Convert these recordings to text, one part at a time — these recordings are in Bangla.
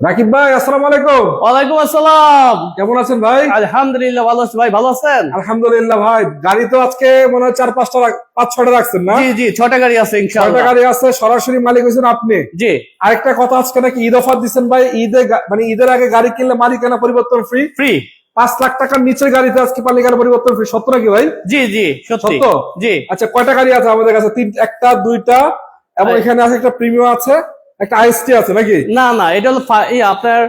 রাকিব ভাই, আসসালামু আলাইকুম। ওয়ালাইকুম আসসালাম। কেমন আছেন ভাই? আলহামদুলিল্লাহ ভালো আছি ভাই, ভালো আছেন? আলহামদুলিল্লাহ ভাই। গাড়ি তো আজকে মনে হয় 4-5টা 5-6টা রাখছেন না? জি জি, 6টা গাড়ি আছে 6টা ইনশাআল্লাহ। গাড়ি আছে, সরাসরি মালিক হয়েছেন আপনি। জি আরেকটা কথা, আজকে নাকি ঈদ অফার দিচ্ছেন ভাই। মানে ঈদের আগে গাড়ি কিনলে মালিকানা পরিবর্তন ফ্রি। ফ্রি। 5 লাখ টাকার নিচের গাড়িতে আজকে মালিকানা পরিবর্তন ফ্রি। সত্য নাকি ভাই? জি জি সত্যি। সত্য? জি। আচ্ছা, কয়টা গাড়ি আছে আমাদের কাছে? একটা, দুইটা, এবং এখানে আছে একটা প্রিমিয়াম আছে, একটা আইএসটি আছে নাকি? না না, এটা হলো আপনার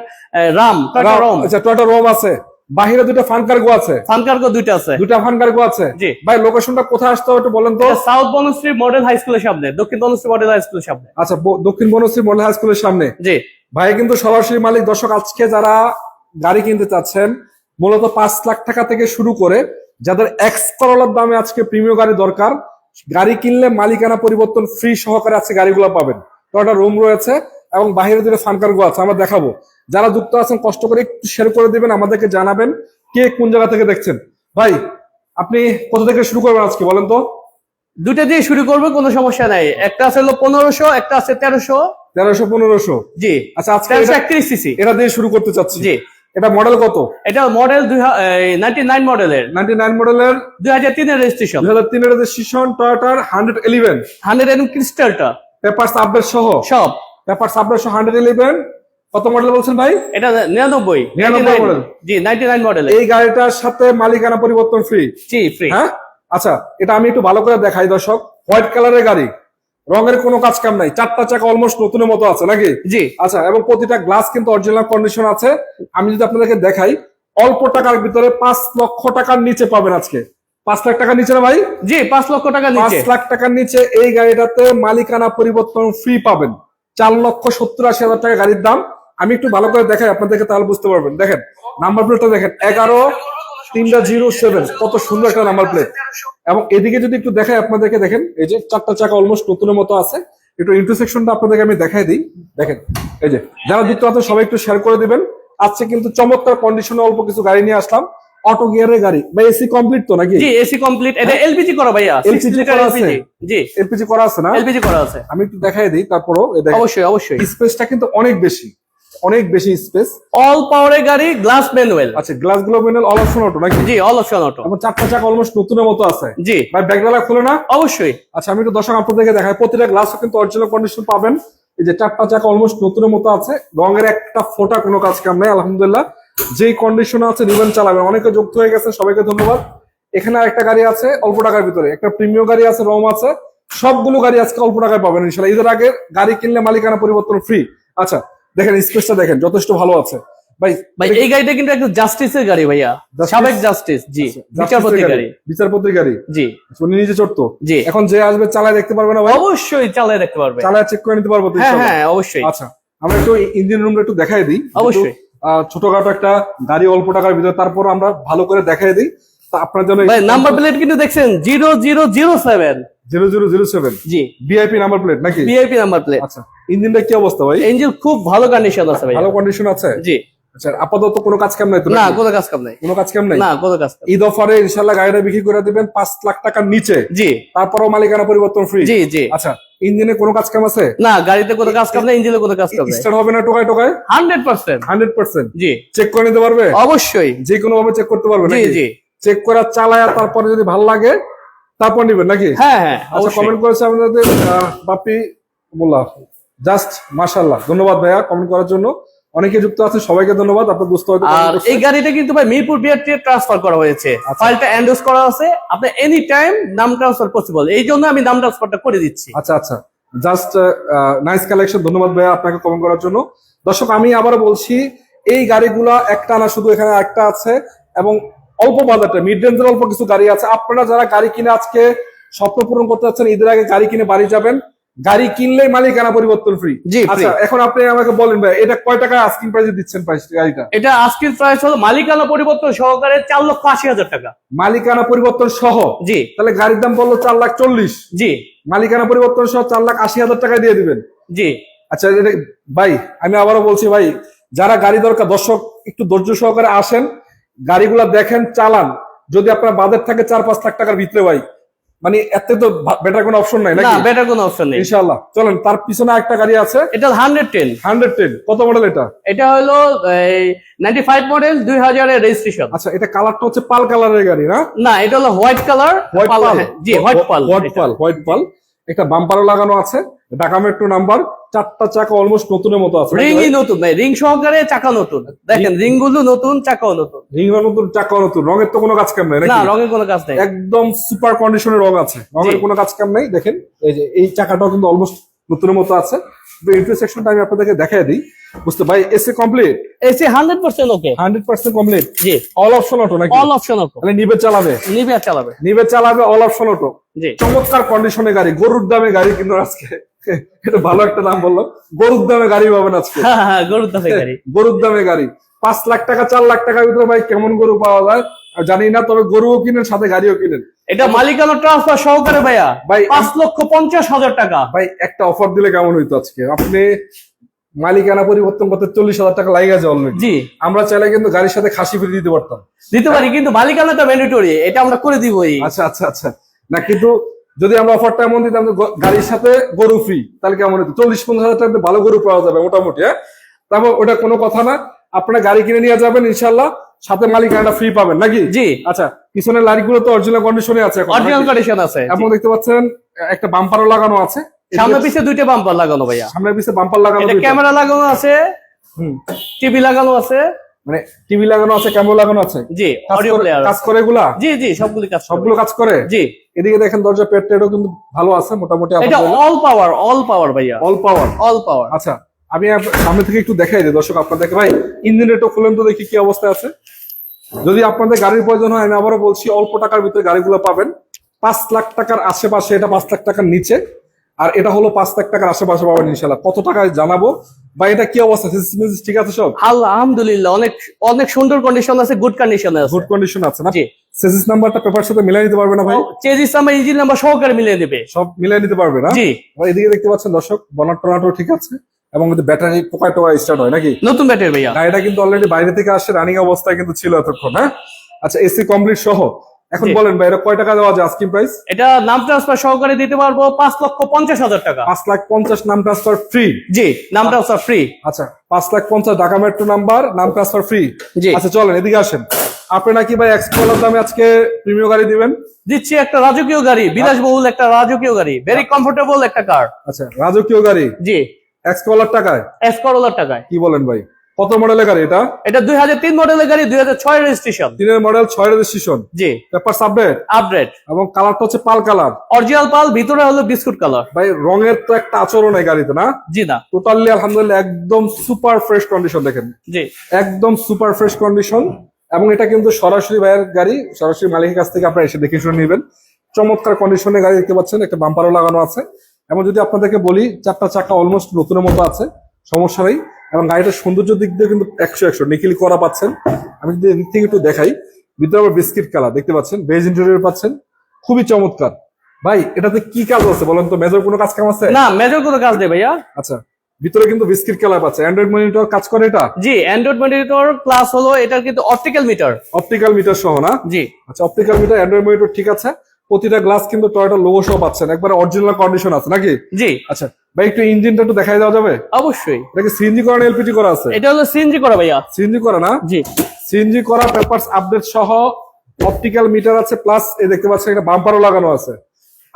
রাম টয়োটা রোম। আচ্ছা, টয়োটা রোম আছে। বাহিরে দুটো ফান কার্গো আছে। ফান কার্গো দুইটা আছে। দুটা ফান কার্গো আছে। জি ভাই, লোকেশনটা কোথায় আসতে হবে একটু বলেন তো। সাউথ বনশ্রী মডেল হাই স্কুলের সামনে, দক্ষিণ বনশ্রী মডেল হাই স্কুলের সামনে। আচ্ছা, দক্ষিণ বনশ্রী মডেল হাই স্কুলের সামনে। জি ভাই কিন্তু সরাসরি মালিক। দর্শক, আজকে যারা গাড়ি কিনতে চাচ্ছেন, মূলত 5 লাখ টাকা থেকে শুরু করে যাদের এক্স করোলার দামে আজকে প্রিমিয়াম গাড়ি দরকার, গাড়ি কিনলে মালিকানা পরিবর্তন ফ্রি সহকারে আজকে গাড়িগুলো পাবেন। টয়োটা রুম রয়েছে এবং বাইরে দুটো ফান কার্গো আছে, আমরা দেখাবো। যারা যুক্ত আছেন কষ্ট করে একটু শেয়ার করে দিবেন, আমাদেরকে জানাবেন কে কোন জায়গা থেকে দেখছেন। ভাই, আপনি কোথা থেকে শুরু করবেন আজকে বলেন তো? দুইটা দিয়ে শুরু করবে, কোনো সমস্যা নাই। একটা আছে হলো 1500, একটা আছে 1300। 1300-1500। জি। আচ্ছা, আজকে 1331 সিসি। এটা দিয়ে শুরু করতে চাচ্ছি। জি। এটা মডেল কত? এটা মডেল 99 মডেলের। 99 মডেলের, 2003 এর রেজিস্ট্রেশন। 2003 এর রেজিস্ট্রেশন, টয়োটার 111 100 ক্রিস্টালটা পেপারস আপডেট সহ। সব পেপারস আপডেট সহ 111। কত মডেল বলছেন ভাই? এটা 99 99 মডেল। জি 99 মডেল। এই গাড়িটার সাথে মালিকানা পরিবর্তন ফ্রি। জি ফ্রি। হ্যাঁ, আচ্ছা, এটা আমি একটু ভালো করে দেখাই দর্শক। হোয়াইট কালারের গাড়ি, রঙের কোনো কাজ কাম নাই, 4টা চাকা অলমোস্ট নতুনের মতো আছে নাকি? জি। আচ্ছা, এবং প্রতিটা গ্লাস কিন্তু অরিজিনাল কন্ডিশন আছে। আমি যদি আপনাদেরকে দেখাই, অল্প টাকার ভিতরে 5 লক্ষ টাকার নিচে পাবেন আজকে। 5 লাখ টাকার নিচে না ভাই? জি 5 লক্ষ টাকা 5 নিচে। লাখ টাকার নিচে এই গাড়িটাতে মালিকানা পরিবর্তন ফ্রি পাবেন। 4,70,80,000 টাকা গাড়ির দাম। আমি একটু ভালো করে দেখাই আপনাদেরকে, তাহলে বুঝতে পারবেন। দেখেন নাম্বার প্লেটটা, দেখেন 11-3-07, কত সুন্দর একটা নাম্বার প্লেট। এবং এদিকে যদি একটু দেখাই আপনাদেরকে, দেখেন এই যে 4টা চাকা অলমোস্ট নতুনের মতো আছে। একটু ইন্টারসেকশনটা আপনাদেরকে আমি দেখাই দিই। দেখেন এই যে, যারা যুক্ত আছেন সবাই একটু শেয়ার করে দিবেন। আজকে কিন্তু চমৎকার কন্ডিশনে অল্প কিছু গাড়ি নিয়ে আসলাম। অটো গিয়ারের গাড়ি ভাই, এসি কমপ্লিট তো নাকি? জি এসি কমপ্লিট। এটা এলপিজি করা ভাইয়া। এলপিজি করা আছে? জি এলপিজি করা আছে না? এলপিজি করা আছে। আমি একটু দেখাই দিই তারপরও। অবশ্যই অবশ্যই। স্পেসটা কিন্তু অনেক বেশি, অনেক বেশি স্পেস। অল পাওয়ারের গাড়ি, গ্লাস ম্যানুয়াল। আচ্ছা, গ্লাস গুলো মেনুয়াল, অল অপশন অটো নাকি? জি অল অপশন অটো। এবং 4টা চাকা অলমোস্ট নতুনের মতো আছে। জি ভাই, ব্যাকডালা খুলে না? অবশ্যই। আচ্ছা, আমি একটু দর্শক আপনাদেরকে দেখাই। প্রতিটা গ্লাসও কিন্তু অরিজিনাল কন্ডিশন পাবেন। এই যে 4টা চাকা অলমোস্ট নতুনের মতো আছে, রঙের একটা ফোঁটা কোনো কাজ কাম নেই আলহামদুলিল্লাহ। যেই কন্ডিশন আছে নিবেন, চালাবেন। অনেকে যুক্ত হয়ে গেছে, সবাইকে ধন্যবাদ। এখানে আরেকটা গাড়ি আছে অল্প টাকার ভিতরে, একটা প্রিমিয়াম গাড়ি আছে, রোম আছে। সবগুলো গাড়ি আজকে অল্প টাকায় পাবেন ইনশাআল্লাহ। ঈদের আগে গাড়ি কিনলে মালিকানা পরিবর্তন ফ্রি। আচ্ছা, দেখেন স্পেসটা দেখেন, যথেষ্ট ভালো আছে ভাই। ভাই এই গাড়িটা কিন্তু একটা জাস্টিসের গাড়ি ভাইয়া, সাবেক জাস্টিস। জি বিচারপতি গাড়ি। বিচারপতির গাড়ি। জি উনি নিজে চড়তো। জি। এখন যে আসবে চালায় দেখতে পারবে না ভাই? অবশ্যই চালায় দেখতে পারবে, চালায় চেক করে নিতে পারবো তো হ্যাঁ ইনশাআল্লাহ? হ্যাঁ অবশ্যই। আচ্ছা, আমরা একটু ইঞ্জিন রুমটা একটু দেখাই দিই। অবশ্যই। ছোটখাটো একটা গাড়ি, অল্প টাকার ভিতরে, তারপর আমরা ভালো করে দেখাই দিই তা আপনার জন্য। ভাই নাম্বার প্লেট কিন্তু দেখছেন 0007। 0007 জি ভিআইপি নাম্বার প্লেট নাকি? VIP number plate. আচ্ছা, ইঞ্জিনটা কি অবস্থা ভাই? ইঞ্জিন খুব ভালো কন্ডিশন আছে ভাই। ভালো কন্ডিশন আছে? জি। আচ্ছা, আপাতত কোনো কাজ কাম নাই তো? না কোনো কাজ কাম নাই। কোনো কাজ কাম নাই? না কোনো কাজ কাম। ঈদ অফারে ইনশাআল্লাহ গাড়িটা বিক্রি করে দিবেন 5 লাখ টাকার নিচে। জি। তারপরও মালিকানা পরিবর্তন ফ্রি। জি জি। আচ্ছা, ইঞ্জিনে কোনো কাজ কাম আছে? না গাড়িতে কোনো কাজ কাম নাই, ইঞ্জিনে কোনো কাজ কাম নাই। স্টার্ট হবে না টোকায় টোকায়? 100%। 100%। জি চেক করে নিতে পারবে? অবশ্যই। যে কোনো ভাবে চেক করতে পারবে জি নাকি? জি। চেক করা চালায়া তারপরে যদি ভালো লাগে তারপর নিবেন নাকি? হ্যাঁ হ্যাঁ আচ্ছা, অবশ্যই। কমেন্ট করেছে আমাদের বাপি মোল্লা, জাস্ট মাশাআল্লাহ। ধন্যবাদ ভাইয়া কমেন্ট করার জন্য। অনেকে যুক্ত আছে, সবাইকে ধন্যবাদ। আপনার বুঝতে হয়তো আর এই গাড়িটা কিন্তু ভাই মিরপুর বিআরটি ট্রান্সফার করা হয়েছে, আচ্ছা। ফাইলটা এন্ডোর্স করা আছে। আপনি এনি টাইম নাম ট্রান্সফার পসিবল, এই জন্য আমি নাম ট্রান্সফারটা করে দিচ্ছি। আচ্ছা আচ্ছা, জাস্ট নাইস কালেকশন। ধন্যবাদ ভাইয়া আপনাকে কমেন্ট করার জন্য। দর্শক, আমি আবারও বলছি, এই গাড়িগুলা একটা না, শুধু এখানে একটা আছে এবং অল্প বাজেটে মিড রেঞ্জের অল্প কিছু গাড়ি আছে। আপনারা যারা গাড়ি কিনে আজকে স্বপ্ন পূরণ করতে যাচ্ছেন, ঈদের আগে গাড়ি কিনে বাড়ি যাবেন, গাড়ি কিনলেই মালিকানা পরিবর্তন ফ্রি। জি, free। আচ্ছা, এখন আপনি আমাকে বলেন ভাই, এটা কয় টাকা আস্কিং প্রাইসে দিচ্ছেন গাড়িটা? এটা আজকের প্রাইস হলো মালিকানা পরিবর্তন সহকারে 4,80,000 টাকা। মালিকানা পরিবর্তন সহ? জি। তাহলে গাড়ির দাম বললো 4,40,000। জি মালিকানা পরিবর্তন সহ 4,80,000 টাকা দিয়ে দিবেন? জি। আচ্ছা ভাই, আমি আবারও বলছি ভাই, যারা গাড়ি দরকার, দর্শক একটু ধৈর্য সহকারে আসেন, গাড়িগুলা দেখেন, চালান। যদি আপনার বাজেট থাকে 4-5 লাখ টাকার ভিতরে ভাই, মানে এতে তো বেটার কোনো অপশন নাই না নাকি? বেটার কোনো অপশন নেই। ইনশাআল্লাহ চলেন, তার পিছনে একটা গাড়ি আছে এটা 110, 110, কত মডেল এটা? এটা হলো 95 মডেল, 2000 এর রেজিস্ট্রেশন। আচ্ছা, এটা কালারটা হচ্ছে পাল কালারের গাড়ি না? না এটা হলো হোয়াইট কালার। হোয়াইট পাল, জি হোয়াইট পাল। হোয়াইট পাল। একটা বাম্পারও লাগানো আছে, ঢাকা মেট্রো নাম্বার, চারটা চাকা অলমোস্ট নতুনের মতো আছে। রিংই নতুন ভাই, রিং সহকারে চাকা নতুন, দেখেন রিং গুলো নতুন, চাকাও নতুন। রিং নতুন, চাকাও নতুন, রঙের তো কোনো কাজ কাম নাই না নাকি? রঙের কোনো কাজ নেই, একদম সুপার কন্ডিশনের রং আছে, রঙের কোনো কাজ কাম নাই। দেখেন এই যে এই চাকাটাও কিন্তু অলমোস্ট নতুনের মতো আছে। ইন্টারসেকশনটা আমি আপনাদেরকে দেখাই দিই, বুঝতে ভাই। এসি কমপ্লিট, এসি 100% ওকে, 100% কমপ্লিট। জি অল অপশন অটো নাকি? অল অপশন অটো, মানে নিবে চালাবে, নিবে আর চালাবে। নিবে চালাবে, অল অপশন অটো। জি চমৎকার কন্ডিশনে গাড়ি, গরুর দামে গাড়ি কিন্তু আজকে এটা ভালো একটা নাম বললাম, গরুর দামে গাড়ি পাবেন আজকে। হ্যাঁ গরুর দামে গাড়ি, গরুর দামে গাড়ি 5 লাখ টাকা 4 লাখ টাকার ভিতরে ভাই কেমন গরু পাওয়া যায় আর জানি না, তবে গরুও কিনেন সাথে গাড়িও কিনেন। এটা মালিকানা ট্রান্সফার সহকারে ভাইয়া ভাই 5,50,000 টাকা। ভাই একটা অফার দিলে কেমন হইতো আজকে? আপনি মালিকানা পরিবর্তন করতে 40,000 টাকা লাগে গেছে অলরেডি। জি আমরা চাইলে কিন্তু গাড়ির সাথে খাসি ফ্রি দিতে পারতাম। দিতে পারি, কিন্তু মালিকানাটা ম্যান্ডেটরি, এটা আমরা করে দিবই। আচ্ছা আচ্ছা আচ্ছা, না কিন্তু যদি আমরা অফারটা এমন দিতাম যে গাড়ির সাথে গরু ফ্রি, তাহলে কেমন হতো? 40-50 হাজার টাকাতে ভালো গরু পাওয়া যাবে মোটামুটি। হ্যাঁ, তারপর ওটা কোনো কথা না, আপনারা গাড়ি কিনে নিয়ে যাবেন ইনশাল্লাহ, সাথে মালিকানাটা ফ্রি পাবেন নাকি? জি আচ্ছা, পিছনের লাইটগুলো তো অরিজিনাল কন্ডিশনে আছে এখন, অরিজিনাল নাকি? কন্ডিশন আছে। এবং দেখতে পাচ্ছেন একটা বাম্পারও লাগানো আছে, সামনে পিছে দুইটা বাম্পার লাগানো ভাইয়া, সামনে পিছে বাম্পার লাগানো, এটা দুইটা। ক্যামেরা লাগানো আছে, হুম, টিভি লাগানো আছে। মানে টিভি লাগানো আছে, ক্যামেরা লাগানো আছে। জি কাজ অডিও করে- প্লেয়ার কাজ করে এগুলা? জি জি সবগুলি কাজ করে। সবগুলো কাজ করে। জি এদিকে দেখেন দরজা পেটও কিন্তু ভালো আছে মোটামুটি। এটা অল পাওয়ার ভাইয়া, অল পাওয়ার। অল পাওয়ার। আচ্ছা, আমি সামনে থেকে একটু দেখাই দিই দর্শক আপনাদেরকে। ভাই ইঞ্জিনটা একটু খুলেন তো দেখি কি অবস্থায় আছে। যদি আপনাদের গাড়ির প্রয়োজন হয়, আমি আবারও বলছি, অল্প টাকার ভিতরে গাড়িগুলো পাবেন। 5 লাখ টাকার আশেপাশে, এটা 5 লাখ টাকার নিচে, আর এটা হলো 5 লাখ টাকার আশেপাশে পাবেন ইনশাল্লাহ। কত টাকায় জানাবো। বা এটা কি অবস্থা, ঠিক আছে সব? আলহামদুলিল্লাহ, অনেক অনেক সুন্দর কন্ডিশন আছে, গুড কন্ডিশনে আছে। গুড কন্ডিশন আছে না? জি সেসিস নাম্বারটা পেপার সাথে মিলাই নিতে পারবে না ভাই? চেজিস নাম্বার, ইঞ্জিন নাম্বার সহকারে মিলিয়ে দেবে। সব মিলাই নিতে পারবে না? জি আর এদিকে দেখতে পাচ্ছেন দর্শক, বনাট টনাটও ঠিক আছে, এবং ব্যাটারি পোকায় টোকায় স্টার্ট হয় নাকি? নতুন ব্যাটারি ভাইয়া। গাড়িটা কিন্তু অলরেডি বাইরে থেকে আসছে, রানিং অবস্থায় কিন্তু ছিল এতক্ষণ। হ্যাঁ, আচ্ছা, এসি কমপ্লিট সহ। এখন জি। বলেন ভাই, এটা কয় টাকা দেওয়া যায় আস্কিং প্রাইস? এটা নাম ট্রান্সফার সহকারে দিতে পারবো 5,50,000 টাকা। 5,50,000 নাম ট্রান্সফার ফ্রি। জি নাম ট্রান্সফার ফ্রি। আচ্ছা, 5,50,000 ঢাকা মেট্রো নাম্বার, নাম ট্রান্সফার ফ্রি। জি। আচ্ছা চলেন এদিকে আসেন। আপনি নাকি ভাই এক্সপ্লোরার দামে আজকে প্রিমিয়াম গাড়ি দিবেন? দিচ্ছি একটা রাজকীয় গাড়ি, বিলাসবহুল একটা রাজকীয় গাড়ি, ভেরি কমফোর্টেবল একটা কার। আচ্ছা, রাজকীয় গাড়ি জি এক্সপ্লোরার টাকায়? এস করোলার টাকায়। কি বলেন ভাই, কত মডেলের গাড়ি এটা? এটা 2003 মডেলের গাড়ি, 2006 রেজিস্ট্রেশন। 3 মডেল, 6 রেজিস্ট্রেশন, জি পেপার আপডেট, আপডেট, এবং কালারটা হচ্ছে পাল কালার। অরিজিনাল পাল, ভিতরে হলো বিস্কুট কালার। ভাই রঙের তো একটা আচরণ এই গাড়িতে না? জি না টোটালি আলহামদুলিল্লাহ একদম সুপার ফ্রেশ কন্ডিশন। দেখেন জি একদম সুপার ফ্রেশ কন্ডিশন, এবং এটা কিন্তু সরাসরি ভাইয়ের গাড়ি, সরাসরি মালিকের কাছ থেকে আপনারা এসে দেখে শুনে নেবেন। চমৎকার কন্ডিশনের গাড়ি দেখতে পাচ্ছেন, একটা বাম্পারও লাগানো আছে। এবং যদি আপনাদেরকে বলি, চারটা চাকা অলমোস্ট নতুনের মতো আছে, সমস্যা নেই। এবং গাড়িটার সৌন্দর্য দিক দিয়ে কিন্তু 100 নিখিল করা পাচ্ছেন। আমি যদি এদিক থেকে একটু দেখাই, ভিতরে আবার বিস্কিট কালার দেখতে পাচ্ছেন, বেজ ইন্টেরিয়র পাচ্ছেন, খুবই চমৎকার। ভাই এটাতে কি কাজ আছে বলেন তো? মেজর কোনো কাজ কাম আছে? না মেজর কোনো কাজ নেই ভাইয়া। আচ্ছা, ভিতরে কিন্তু বিস্কিট কালার পাচ্ছে, অ্যান্ড্রয়েড মনিটর কাজ করে এটা? জি অ্যান্ড্রয়েড মনিটর প্লাস হলো এটা কিন্তু অপটিক্যাল মিটার। অপটিক্যাল মিটার সহ না? জি আচ্ছা, অপটিক্যাল মিটার, অ্যান্ড্রয়েড মনিটর ঠিক আছে। প্রতিটা গ্লাস কিন্তু টয়োটা লোগো সহ পাচ্ছেন, একবারে অরিজিনাল কন্ডিশন আছে নাকি? জি আচ্ছা ভাই, একটু ইঞ্জিনটা একটু দেখাই দেওয়া যাবে? অবশ্যই। এটা কি সিএনজি করা না এলপিজি করা আছে? এটা হলো সিএনজি করা ভাইয়া। সিএনজি করা না? জি সিএনজি করা, পেপারস আপডেট সহ, অপটিক্যাল মিটার আছে, প্লাস এই দেখতে পাচ্ছেন একটা বাম্পারও লাগানো আছে।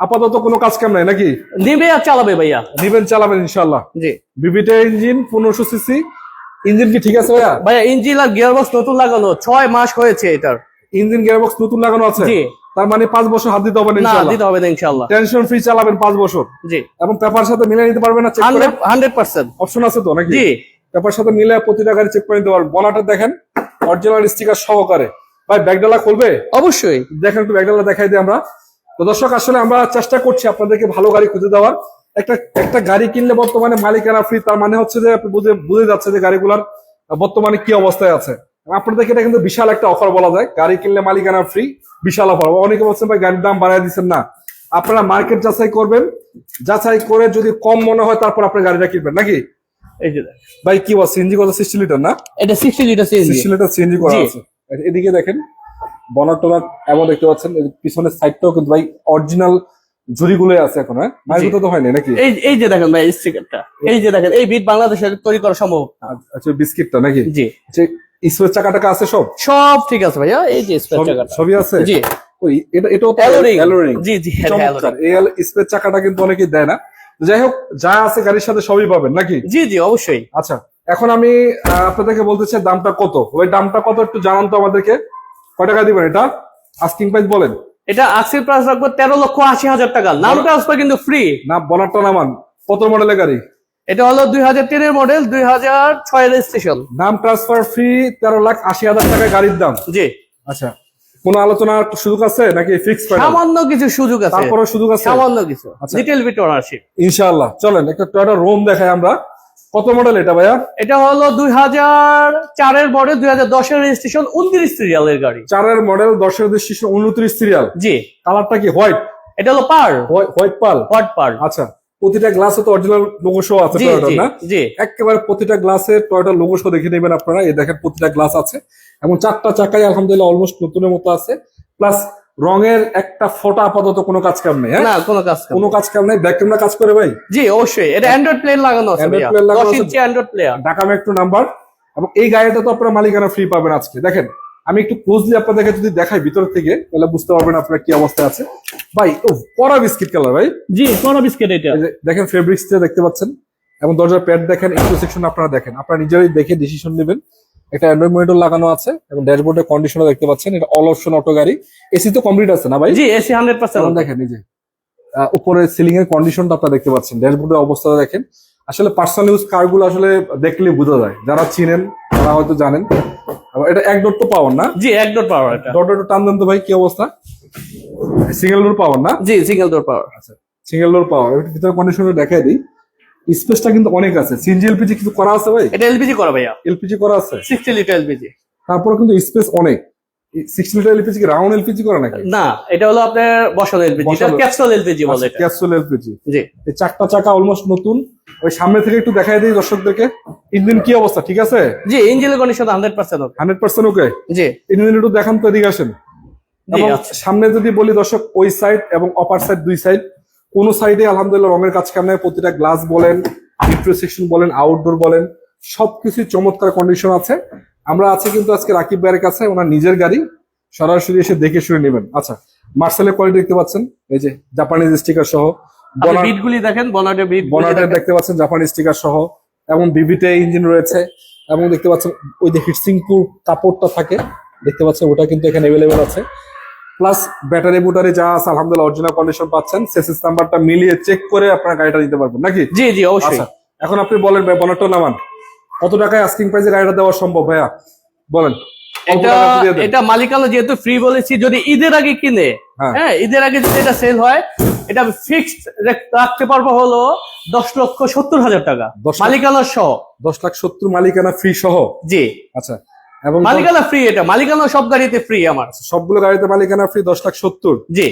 আপাতত কোনো কাজ কাম নাই নাকি? নিবে আর চালাবে ভাইয়া। নিবেন, চালাবেন ইনশাল্লাহ। জি বিবিটা ইঞ্জিন, 1500 সিসি ইঞ্জিন, কি ঠিক আছে ভাইয়া? ভাইয়া ইঞ্জিন আর গিয়ারবক্স নতুন লাগানো, 6 মাস হয়েছে এটার। ইঞ্জিন গিয়ারবক্স নতুন লাগানো আছে? জি। তার মানে 5 বছর হাত দিতে হবে না না ইনশাল্লাহ? দিতে হবে না ইনশাআল্লাহ। টেনশন ফ্রি চালাবেন 5 বছর। জি এবং পেপার সাথে মিলিয়ে নিতে পারবেন না? চেক করে 100% অপশন আছে তো নাকি? জি পেপার সাথে মিলে প্রতিটা গাড়ি চেক করে নিতে পারবেন। বনাটা দেখেন অরিজিনাল স্টিকার সহকারে। ভাই ব্যাগডালা খুলবে? অবশ্যই। দেখেন একটু ব্যাগডালা দেখাই দিই আমরা। তো দর্শক, আসলে আমরা চেষ্টা করছি আপনাদেরকে ভালো গাড়ি খুঁজে দেওয়ার। একটা গাড়ি কিনলে বর্তমানে মালিকানা ফ্রি, তার মানে হচ্ছে যে আপনি বুঝে যাচ্ছে যে গাড়িগুলার বর্তমানে কি অবস্থায় আছে। আপনাদেরকে এটা কিন্তু বিশাল একটা অফার বলা যায়, গাড়ি কিনলে মালিকানা ফ্রি, বিশাল অফার। অনেকে বলছেন ভাই গাড়ির দাম বাড়ায় দিচ্ছেন না। আপনারা মার্কেট যাচাই করবেন, যাচাই করে যদি কম মনে হয় তারপর আপনি গাড়িটা কিনবেন নাকি? এই যে ভাই কি বল, সিএনজি কত? 60 লিটার না? এটা 60 লিটার সিএনজি। 60 লিটার সিএনজি করা জি। আছে। এদিকে দেখেন বনার টনার এমন দেখতে পাচ্ছেন, এই পিছনের সাইডটাও কিন্তু ভাই অরিজিনাল ঝুড়িগুলো আছে এখন, হ্যাঁ মায়ের তো হয়নি নাকি? এই যে দেখেন ভাই স্টিকারটা, এই যে দেখেন এই বিট বাংলাদেশের তৈরি করা সম্ভব। আচ্ছা বিস্কিটটা নাকি? জি, আচ্ছা স্পেস চাকাটাকা আছে সব? সব ঠিক আছে ভাইয়া, এই যে স্পেস চাকাটা সবই আছে। জি, ওই এটাও অ্যালোরিং। জি জি, চমৎকার। এই স্পেস চাকাটা কিন্তু অনেকেই দেয় না। যাই হোক, যা আছে গাড়ির সাথে সবই পাবেন নাকি? জি জি অবশ্যই। আচ্ছা, এখন আমি আপনাদেরকে বলতে চাই দামটা কত। ওই দামটা কত একটু জানান তো আমাদেরকে। কয় টাকা দিবেন এটা? আস্কিং প্রাইস বলেন। এটা আক্সিল প্রাইস রাখবো 13,80,000 টাকা। নাম ট্রান্সফার কিন্তু ফ্রি। না বনারটা নামান। কত মডেলের গাড়ি? এটা হলো 2003 এর মডেল, 2006 রেজিস্ট্রেশন। নাম ট্রান্সফার ফ্রি, 13,80,000 টাকা গাড়ির দাম। জি। আচ্ছা, কোনো আলোচনার সুযোগ আছে নাকি ফিক্সড প্রাইস? সামান্য কিছু সুযোগ আছে। তারপরে সুযোগ আছে সামান্য কিছু, আচ্ছা। ডিটেইল বিট ওনারশিপ ইনশাআল্লাহ। চলেন একটা টয়োটা রোম দেখাই আমরা। কত মডেল এটা ভাইয়া? এটা হলো 2004 এর মডেল, 2010 এর রেজিস্ট্রেশন, 29 সিরিয়ালের গাড়ি। 4 এর মডেল, 10 এর রেজিস্ট্রেশন, 29 সিরিয়াল। জি। কালারটা কি হোয়াইট? এটা হলো পার, হোয়াইট পাল। হোয়াইট পার। আচ্ছা, প্রতিটা গ্লাসে তো অরিজিনাল লোগো শো আছে জি টয়োটার জি না? জি। একেবারে প্রতিটা গ্লাসে টয়োটার লোগো শো দেখে নেবেন আপনারা। এই দেখেন প্রতিটা গ্লাস আছে এবং 4টা চাকাই আলহামদুলিল্লাহ অলমোস্ট নতুনের মতো আছে। প্লাস রঙের একটা ফোঁটা আপাতত কোনো কাজ কাম নেই, হ্যাঁ না কোনো কাজ কাম কোনো কাজ কাম নেই। ব্যাক ক্যামেরা কাজ করে ভাই? জি অবশ্যই। এটা অ্যান্ড্রয়েড প্লেয়ার লাগানো আছে Android ভাইয়া, player লাগানো 10 আছে। Inch Android player. Dhaka metro number. এবং এই গাড়িটা তো আপনারা মালিকানা ফ্রি পাবেন আজকে। দেখেন আমি একটু ক্লোজলি আপনাদেরকে যদি দেখাই ভিতর থেকে, তাহলে বুঝতে পারবেন আপনারা কি অবস্থায় আছে। ভাই ও কড়া বিস্কিট কালার ভাই। জি, কোন বিস্কিট এটা? এই যে দেখেন ফেব্রিক্সটা দেখতে পাচ্ছেন এবং দরজার প্যাড দেখেন, ইন্টারসেকশন আপনারা দেখেন, আপনারা নিজেরাই দেখে ডিসিশন নেবেন। একটা অ্যান্ড্রয়েড মনিটর লাগানো আছে এবং ড্যাশবোর্ডের কন্ডিশনও দেখতে পাচ্ছেন। এটা অল অপশন অটো গাড়ি। এসি তো কমপ্লিট আছে না ভাই? জি, এসি 100%। এবং দেখেন এই যে উপরে সিলিং এর কন্ডিশনটা আপনারা দেখতে পাচ্ছেন, ড্যাশবোর্ডের অবস্থাটা দেখেন। আসলে পার্সোনাল ইউজ কার গুলো আসলে দেখলে বোঝা যায়, যারা চিনেন তারা হয়তো জানেন। এটা এক ডট তো পাওয়ার না? জি, এক ডট পাওয়ার এটা। ডট টান দেন তো ভাই, কি অবস্থা? সিঙ্গেল ডোর পাওয়ার না? জি, সিঙ্গেল ডোর পাওয়ার। আচ্ছা, সিঙ্গেল ডোর পাওয়ার। ভিতরে কন্ডিশনে দেখাই দিই, স্পেসটা কিন্তু অনেক আছে। সিএনজি এলপিজি কিছু করা আছে ভাই? এটা এলপিজি করা ভাইয়া, এলপিজি করা আছে, 60 লিটার এলপিজি। তারপরে কিন্তু স্পেস অনেক। 60 লিটার এলপিজি কি রাউন্ড এলপিজি করা নাকি? না, এটা হলো আপনার বসানো এলপিজি, এটা বসানো। ক্যাপসুল এলপিজি বলে এটা। Capsule LPG. জি। এই 4টা চাকা অলমোস্ট নতুন। ওই সামনে থেকে একটু দেখাই দিই দর্শকদেরকে। ইঞ্জিন কি অবস্থা, ঠিক আছে? জি, ইঞ্জিনের কন্ডিশন 100% ওকে। 100% ওকে। জি ইঞ্জিন একটু দেখান তো, এদিকে আসেন। জি এবং আচ্ছা। সামনে যদি বলি দর্শক, ওই সাইড এবং অপার সাইড, দুই সাইড কোন সাইডে আলহামদুলিল্লাহ রঙের কাজ কাম নাই। প্রতিটা গ্লাস বলেন, ইন্টারসেকশন বলেন, আউটডোর বলেন, সবকিছু চমৎকার কন্ডিশন আছে। আমরা আছি কিন্তু আজকে রাকিব ভাইয়ের কাছে, ওনার নিজের গাড়ি, সরাসরি এসে দেখে শুনে নেবেন। আচ্ছা, মার্সেলের কোয়ালিটি দেখতে পাচ্ছেন, এই যে জাপানিজ স্টিকার সহ। আপনি বিটগুলি দেখেন, বনাটের বিট, বনাটের দেখতে পাচ্ছেন জাপানিজ স্টিকার সহ এবং বিবিতে ইঞ্জিন রয়েছে। এবং দেখতে পাচ্ছেন ওই যে হিটসিং প্রুফ কাপড়টা থাকে, দেখতে পাচ্ছেন ওটা কিন্তু এখানে অ্যাভেলেবেল আছে। প্লাস ব্যাটারি বুটারি যা আছে আলহামদুলিল্লাহ অরিজিনাল কন্ডিশন পাচ্ছেন। সেসিস নাম্বারটা মিলিয়ে চেক করে আপনার গাড়িটা নিতে পারবেন নাকি? জি জি অবশ্যই। আচ্ছা, এখন আপনি বলেন ভাই, বনারটা নামান। কত টাকায় আস্কিং প্রাইসে গাড়িটা দেওয়া সম্ভব ভাইয়া বলেন? অল্প এটা টাকা দিয়ে দেন। এটা মালিকানা যেহেতু ফ্রি বলেছি, যদি ঈদের আগে কিনে, হ্যাঁ। হ্যাঁ ঈদের আগে যদি এটা সেল হয়, এটা ফিক্সড রাখতে পারবো হলো 10,70,000 টাকা 10 লাখ? মালিকানা সহ। 10,70,000 মালিকানা ফ্রি সহ? জি, আচ্ছা, এবং মালিকানা ফ্রি। এটা মালিকানা সব গাড়িতে ফ্রি আমার। সবগুলো গাড়িতে মালিকানা ফ্রি 10,70,000। জি।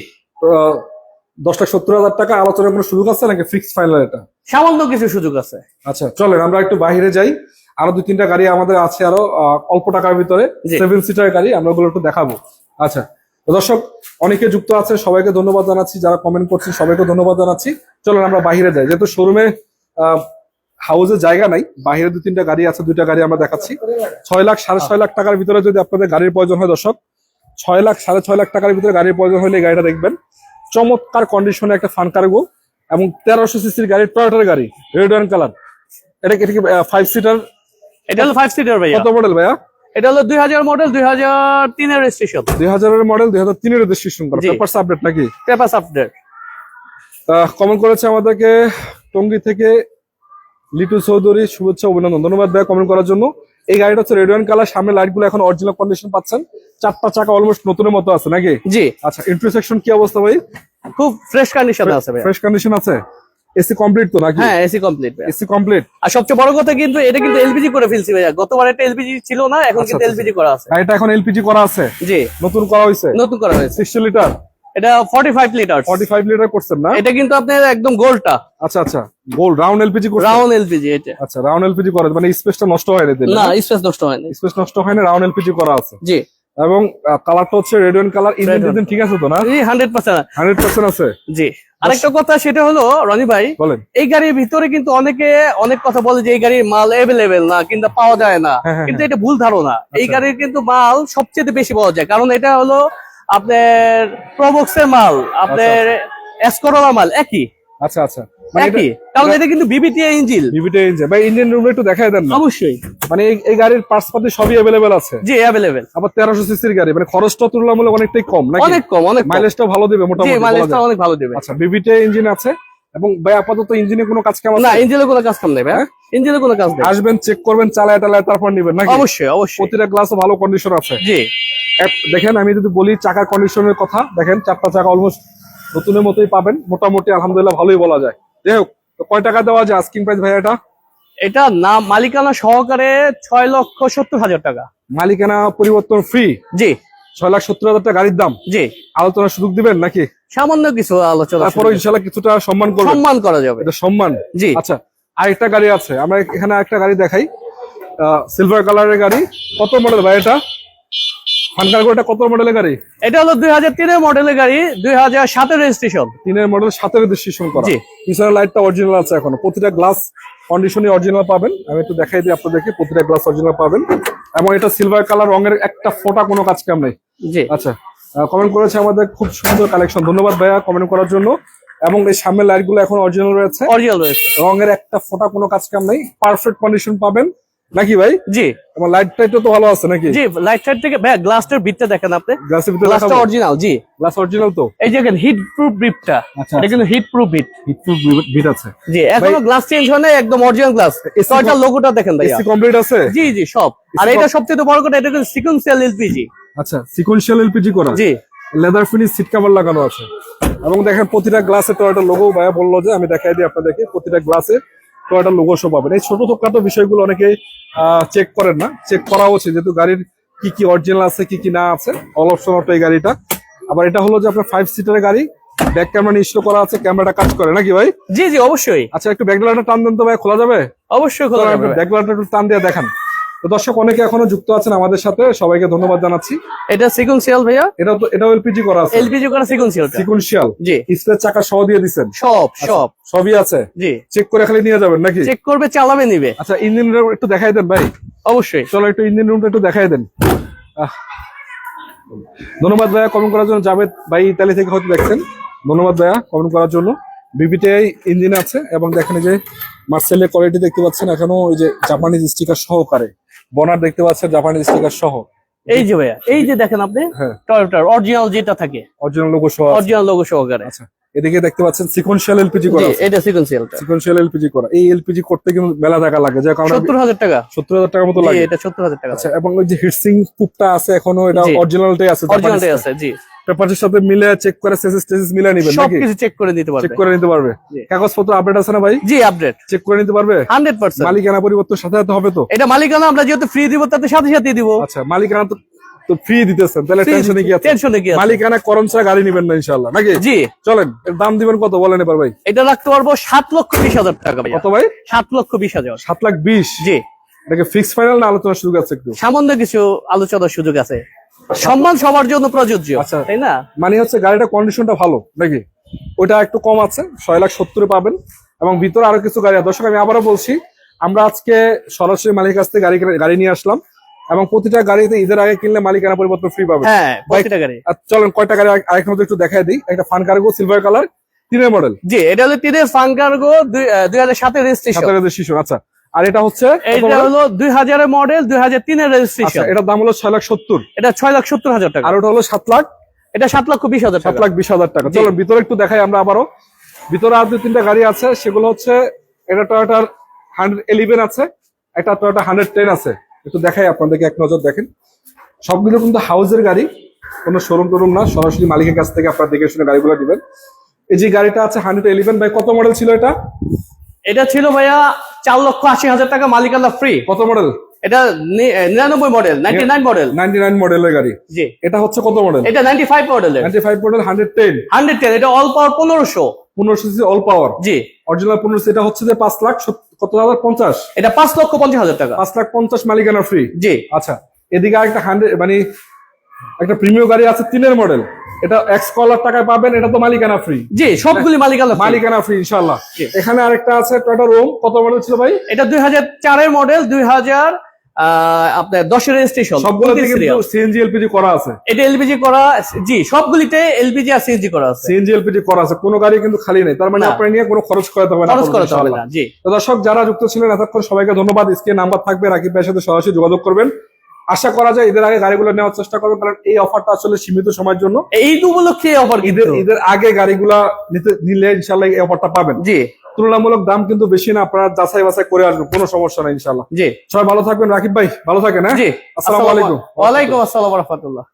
10,70,000 টাকা আলোচনার কোনো সুযোগ আছে নাকি ফিক্সড ফাইনাল এটা? সামান্য কিছু সুযোগ আছে। আচ্ছা, চলেন আমরা একটু বাইরে যাই। আরো 2-3টা গাড়ি আমাদের আছে আরো অল্প টাকার ভিতরে, জি। 7 সিটার গাড়ি, আমরা ওগুলো একটু দেখাবো। আচ্ছা, তো দর্শক অনেকে যুক্ত আছে, সবাইকে ধন্যবাদ জানাচ্ছি, যারা কমেন্ট করছেন সবাইকে ধন্যবাদ জানাচ্ছি। চলেন আমরা বাইরে যাই, যেহেতু শোরুমে হাউসে জায়গা নাই, বাইরে 2-3টা গাড়ি আছে, 2টা গাড়ি আমরা দেখাচ্ছি। 6 লাখ 6.5 লাখ টাকার ভিতরে যদি আপনাদের গাড়ির প্রয়োজন হয় দর্শক, 6 লাখ 6.5 লাখ টাকার ভিতরে গাড়ির প্রয়োজন হলে এই গাড়িটা দেখবেন। চমৎকার কন্ডিশনে একটা ফান কার্গো এবং 1300 সিসির গাড়ি, টয়োটার গাড়ি, রেড ওয়াইন কালার। এটা কি 5 সিটার? এটা হলো 5 সিটার ভাইয়া। কত মডেল ভাইয়া? এটা হলো 2000 মডেল, 2003 এর রেজিস্ট্রেশন। 2000 এর মডেল, 2003 এর রেজিস্ট্রেশন করা। জি। পেপারস আপডেট নাকি? Papers update. কমেন্ট করেছে আমাদেরকে টঙ্গী থেকে লিটু চৌধুরী, শুভেচ্ছা অভিনন্দন, ধন্যবাদ ভাইয়া কমেন্ট করার জন্য। এই গাড়িটা হচ্ছে রেড ওয়াইন কালার, সামনে লাইট গুলো এখন অরিজিনাল কন্ডিশন পাচ্ছেন। 4টা চাকা অলমোস্ট নতুনের মতো আছে নাকি? জি। আচ্ছা, ইন্টারসেকশন কি অবস্থা ভাই? খুব ফ্রেশ কন্ডিশনে আছে ভাইয়া। ফ্রেশ কন্ডিশন আছে। এসি কমপ্লিট তো নাকি? হ্যাঁ, এসি কমপ্লিট ভাইয়া। AC complete. আর সবচেয়ে বড় কথা কিন্তু এটা কিন্তু এলপিজি করে ফেলছি ভাইয়া। গতবার এটা এলপিজি ছিল না, এখন আচ্ছা, কিন্তু আচ্ছা। এলপিজি করা আছে। গাড়িটা এখন এলপিজি করা আছে, জি, নতুন করা হয়েছে। নতুন করা হয়েছে। 60 লিটার, এটা 45 লিটার। 45 লিটার করছেন না? এটা কিন্তু আপনার একদম গোলটা আচ্ছা আচ্ছা, গোল্ড রাউন্ড এলপিজি করছেন? রাউন্ড এলপিজি এটা। আচ্ছা, রাউন্ড এলপিজি করা, মানে স্পেসটা নষ্ট হয় না? না, স্পেস নষ্ট হয়নি। স্পেস নষ্ট হয় না, রাউন্ড এলপিজি করা আছে। জি। এবং কালারটা হচ্ছে রেড ওয়াইন কালার। ইঞ্জিন ঠিক আছে তো না? 100%। 100% আছে। জি, আরেকটা কথা সেটা হলো রনি ভাই, বলেন। এই গাড়ির ভিতরে কিন্তু অনেকে অনেক কথা বলে যে এই গাড়ির মাল অ্যাভেলেবেল না কিংবা পাওয়া যায় না, হ্যাঁ, কিন্তু এটা ভুল ধারণা। এই গাড়ির কিন্তু মাল সবচেয়ে বেশি পাওয়া যায়, কারণ এটা হলো আপনার প্রবক্সের মাল, আপনার এসকরোলা মাল একই। আচ্ছা আচ্ছা, মানে একই, কারণ এটা কিন্তু বিবিটি ইঞ্জিন। বিবিটি ইঞ্জিন ভাই, ইঞ্জিন রুমে একটু দেখাই দেন না। অবশ্যই, মানে এই গাড়ির পার্টস পাতি সবই অ্যাভেলেবেল আছে। জি অ্যাভেলেবেল। আবার 1300 সিসির গাড়ি, মানে খরচটা তুলনামূলক অনেকটাই কম নাকি? অনেক কম, অনেক কম। মাইলেজটাও ভালো দিবে জি, মোটামুটি বলা মাইলেজটা যায়। অনেক ভালো দেবে। আচ্ছা, বিবিটি ইঞ্জিন আছে। এবং ভাই আপাতত ইঞ্জিনে কোনো কাজ কাম আছে? না, ইঞ্জিনের কোনো কাজ কাম নেই ভাই, ইঞ্জিনের কোনো কাজ নেই। আসবেন, চেক করবেন, চালায় টালায় তারপর নিবেন নাকি? অবশ্যই অবশ্যই। প্রতিটা গ্লাসও ভালো কন্ডিশন আছে। জি, দেখেন আমি যদি বলি চাকার কন্ডিশনের কথা, দেখেন চারটা চাকা অলমোস্ট নতুনের মতোই পাবেন, মোটামুটি আলহামদুলিল্লাহ ভালোই বলা যায়। যাই হোক, তো কয় টাকা দেওয়া যায় আস্কিং প্রাইস ভাই এটা? এটা না মালিকানা সহকারে 6,70,000 টাকা। মালিকানা পরিবর্তন ফ্রি। জি 6,70,000 টাকা গাড়ির দাম। জি, আলোচনার সুযোগ দিবেন নাকি? সামান্য কিছু আলোচনা, তারপরে ইনশাল্লাহ কিছুটা সম্মান করবেন। সম্মান করা যাবে। এটা সম্মান। জি। আচ্ছা, আরেকটা গাড়ি আছে, আমরা এখানে একটা গাড়ি দেখাই, সিলভার কালারের গাড়ি। কত মডেল ভাই এটা? ফানকারগোটা কত মডেলের গাড়ি? এটা হলো 2003 মডেলের গাড়ি, 2007 রেজিস্ট্রেশন। 3 মডেল 7 রেজিস্ট্রেশন করা। জি। পিছনের লাইটটা অরিজিনাল আছে এখনো, প্রতিটা গ্লাস কন্ডিশনে অরিজিনাল পাবেন। আমি একটু দেখাই দিই আপনাদেরকে, প্রতিটা গ্লাস অরিজিনাল পাবেন। এবং এটা সিলভার কালার, রঙের একটা ফোঁটা কোনো কাজ কাম নেই। জি, আচ্ছা, কমেন্ট করেছে আমাদের, খুব সুন্দর কালেকশন, ধন্যবাদ ভাইয়া কমেন্ট করার জন্য। এবং এই সামনের লাইট গুলো এখন অরিজিনাল রয়েছে, অরিজিনাল রয়েছে। রঙের একটা ফোঁটা কোনো কাজ কাম নেই, পারফেক্ট কন্ডিশন পাবেন নাকি ভাই? জি, এবং লাইট টাইটও তো ভালো আছে নাকি? জি, লাইট সাইড থেকে ভাই গ্লাসটার ভিতটা দেখেন আপনি, গ্লাসের ভিতরে গ্লাসটা অরিজিনাল। জি, গ্লাস অরিজিনাল তো। এই দেখেন হিট প্রুফ বিটটা, আচ্ছা, এটা কিন্তু হিট প্রুফ বিট। বিট আছে। জি, এখনো গ্লাস চেঞ্জ হয় না, একদম অরিজিনাল গ্লাস। টয়টা লোগোটা দেখেন ভাইয়া। এসি কমপ্লিট আছে? জি জি, সব। আর এটা সবচেয়ে বড় কথা, এটা কিন্তু সিকোয়েন্সিয়াল এলপিজি। আচ্ছা, সিকোয়েন্সিয়াল এলপিজি করা। জি, লেদার ফিনিশ সিট কভার লাগানো আছে। এবং দেখেন প্রতিটা গ্লাসে টয়োটা লোগো, ভাইয়া বললো যে আমি দেখাই দিই আপনাদেরকে, প্রতিটা গ্লাসে টয়োটা লোগো সব পাবেন। এই ছোট ছোটখাটো বিষয়গুলো অনেকে চেক করেন না, চেক করা উচিত, যেহেতু গাড়ির কি কি অরিজিনাল আছে কি কি না আছে। অল অপশন অটো এই গাড়িটা। আবার এটা হলো যে আপনার 5 সিটারের গাড়ি, ব্যাক ক্যামেরা ইনস্টল করা আছে, ক্যামেরাটা কাজ করে নাকি ভাই? জি জি, অবশ্যই। আচ্ছা, একটু ব্যাকলাইটটা টান দেন তো ভাই, খোলা যাবে? অবশ্যই খোলা যাবে। ব্যাকলাইটটা একটু টান দিয়ে দেখান। তো দর্শক অনেকে এখনো যুক্ত আছেন আমাদের সাথে, সবাইকে ধন্যবাদ জানাচ্ছি। এটা সিকোয়েন্সিয়াল ভাইয়া, এটাও এলপিজি করা আছে, এলপিজি করা সিকোয়েন্সিয়াল। সিকোয়েন্সিয়াল। জি, স্পেস চাকা সহ দিয়ে দিচ্ছেন? সব সব সবই আছে। জি, চেক করে খালি নিয়ে যাবেন নাকি? চেক করবে, চালাবে, নিবে। আচ্ছা, ইঞ্জিন রুম একটু দেখাই দেন ভাই। অবশ্যই। চলো একটু ইঞ্জিন রুমটা একটু দেখাই দেন। ধন্যবাদ ভাইয়া কমেন্ট করার জন্য। জাভেদ ভাই ইতালি থেকে হয়তো দেখছেন, ধন্যবাদ ভাইয়া কমেন্ট করার জন্য। বিবিটিআই ইঞ্জিন আছে এবং দেখেন এই যে মার্সেলের কোয়ালিটি দেখতে পাচ্ছেন, এখনো ওই যে জাপানিজ স্টিকার সহকারে বনার দেখতে পাচ্ছেন, জাপানিজ স্টিকার সহ। এই যে ভাইয়া, এই যে দেখেন আপনি, হ্যাঁ, টয়োটার অরিজিনাল যেটা থাকে, অরিজিনাল লোগো সহ, অরিজিনাল লোগো সহকারে। আচ্ছা, এদিকে দেখতে পাচ্ছেন সিকোয়েন্সিয়াল এলপিজি করা জি, আছে। এটা সিকোয়েন্সিয়ালটা সিকোয়েন্সিয়াল এলপিজি করা। এই এলপিজি করতে কিন্তু মেলা টাকা লাগে, যার কারণে 70,000 টাকা। 70,000 টাকার মতো জি, লাগে। এটা 70,000 টাকা। আচ্ছা, এবং ওই যে হিটসিং পুপটা আছে এখনো, এটা জি। অরিজিনালটাই আছে, অরিজিনালটাই আছে। জি, পেপারসের সাথে মিলে চেক করে সেসিস মিলে নেবেন নাকি? সবকিছু চেক করে নিতে চেক পারবে। করে নিতে পারবে। জি। কাগজপত্র আপডেট আছে না ভাই? জি, আপডেট চেক করে নিতে পারবে। 100%। মালিকানা পরিবর্তন সাথে সাথে হবে তো? এটা মালিকানা আমরা যেহেতু ফ্রি দিব, তাতে সাথে সাথে দিব। আচ্ছা, মালিকানা তো ফ্রি দিতেছেন, তাহলে টেনশনে কি আছে? টেনশনে কি আছে? মালিকানা করণ ছাড়া গাড়ি নিবেন না ইনশাআল্লাহ নাকি? জি, চলেন, এর দাম দিবেন কত বলেন এবার ভাই? এটা রাখতে পারবো 7,20,000 টাকা ভাইয়া। কত ভাই? 7,20,000। 7,20,000। জি, এটাকে ফিক্স ফাইনাল না আলোচনার সুযোগ আছে একটু? সামান্য কিছু আলোচনার সুযোগ আছে। সম্মান সবার জন্য প্রযোজ্য, আচ্ছা। তাই না? মানে হচ্ছে গাড়িটা কন্ডিশনটা ভালো নাকি? ওইটা একটু কম আছে, 6,70,000 পাবেন। এবং ভিতরে আরো কিছু গাড়ি আছে। দর্শক আমি আবারও বলছি, আমরা আজকে সরাসরি মালিকের কাছ থেকে গাড়ি নিয়ে আসলাম, এবং প্রতিটা গাড়িতে ঈদের আগে কিনলে মালিকানা পরিবর্তন ফ্রি পাবেন। হ্যাঁ, প্রতিটা গাড়ি। আর চলেন কয়টা গাড়ি আরেক মধ্যে একটু দেখাই দিই। একটা fun cargo silver colour 3 model. জি, এটা হলো 3 ফাঙ্কারগো 2007 রেজিস্ট্রেশন। 7 রেজিস্ট্রেশন। আচ্ছা, আর এটা হচ্ছে এটা হলো 2000 এর মডেল, 2003 এর আচ্ছা, রেজিস্ট্রেশন। এটার দাম হলো 6,70,000। এটা 6,70,000 টাকা। আর ওটা হলো 7,00,000, এটা 7,20,000 টাকা। 7,20,000 টাকা। জি। চলো ভিতরে একটু দেখাই আমরা আবারও। ভিতরে আর 2-3টা গাড়ি আছে, সেগুলো হচ্ছে এটা টয়োটার 111 আছে, একটা টয়োটা 110 আছে। একটু দেখাই আপনাদেরকে, এক নজর দেখেন। সবগুলো কিন্তু হাউসের গাড়ি, কোনো শোরুম টোরুম না, সরাসরি মালিকের কাছ থেকে আপনারা দেখে শুনে গাড়িগুলো দিবেন। এই যে গাড়িটা আছে 111, ভাই কত মডেল ছিল এটা? এটা ছিল ভাইয়া 4,80,000 টাকা মালিকানা ফ্রি। কত মডেল? এটা 99 মডেল, 99 মডেল। 99 মডেলের গাড়ি। জি, এটা হচ্ছে কত মডেল? এটা 95 মডেলের। 95 মডেল 110। 110, এটা all power 1500। 1500 CC all power. জি, অরিজিনাল 1500। এটা হচ্ছে যে 5,50,000। এটা 5,50,000 টাকা। 5,50,000 মালিকানা ফ্রি। জি, আচ্ছা, এদিকে আরেকটা 100 মানে একটা প্রিমিয়াম গাড়ি আছে 3 মডেল, এটা এক্স কলার টাকায় পাবেন, এটা তো মালিকানা ফ্রি। জি, সবগুলি মালিকানা free। মালিকানা ফ্রি ইনশাআল্লাহ। জি। এখানে আরেকটা আছে টয়োটা রোম, কত মডেল ছিল ভাই? এটা 2004 এর মডেল, 2000 আপনার 10 রেজিস্ট্রেশন। সবগুলোতে কিন্তু সিএনজি এলপিজি করা আছে। এটা এলপিজি করা, জি সবগুলিতে এলপিজি আর সিএনজি করা আছে। সিএনজি এলপিজি করা আছে, কোনো গাড়ি কিন্তু খালি নেই, তার মানে না। আপনার নিয়ে কোনো খরচ করাতে হবে না, খরচ করাতে হবে না। জি, তো দর্শক যারা যুক্ত ছিলেন এতক্ষণ সবাইকে ধন্যবাদ। স্ক্রিনে নাম্বার থাকবে, রাকিব ভাইয়ের সাথে সরাসরি যোগাযোগ করবেন। আশা করা যায় ঈদের আগে গাড়িগুলো নেওয়ার চেষ্টা করবেন, কারণ এই অফারটা আসলে সীমিত সময়ের জন্য। এই উপলক্ষে অফার, ঈদের আগে গাড়িগুলা নিলে ইনশাল্লাহ এই অফারটা পাবেন। জি, তুলনামূলক দাম কিন্তু বেশি না, আপনারা যাচাই বাছাই করে আসবেন, কোনো সমস্যা নাই ইনশাল্লাহ। জি, সবাই ভালো থাকবেন, রাকিব ভাই ভালো থাকেন। হ্যাঁ, জি। আসসালামু আলাইকুম। ওয়ালাইকুম আসসালাম ওয়া রাহমাতুল্লাহ।